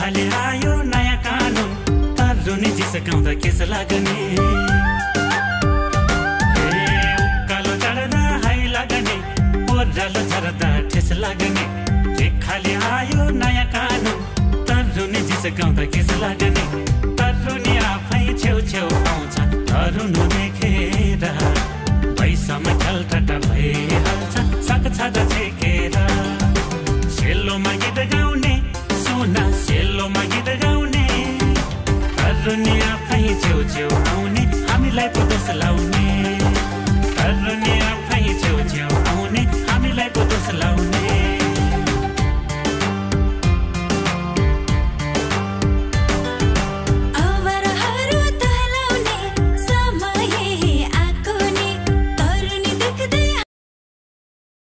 खाले आयो नयाँ कानुन तरुनी जिसकाउँदा केस लाग्ने उकालो चढ्दा हाई लाग्ने ओह्रालो झर्दा ठेस लाग्ने खाले आयो नयाँ कानुन तरुनी जिसकाउँदा केस लाग्ने तरुनी आफै छेउ आउँछ तरुनु देखेर भैसम्म ठलठटा भइहाल्छ सक्छ त छेकेर सेलोमा गीत गाउने सुना सेलोमा गीत गाउने तरुनी आफै छेउ आउने हामीलाई पो दोष लाउने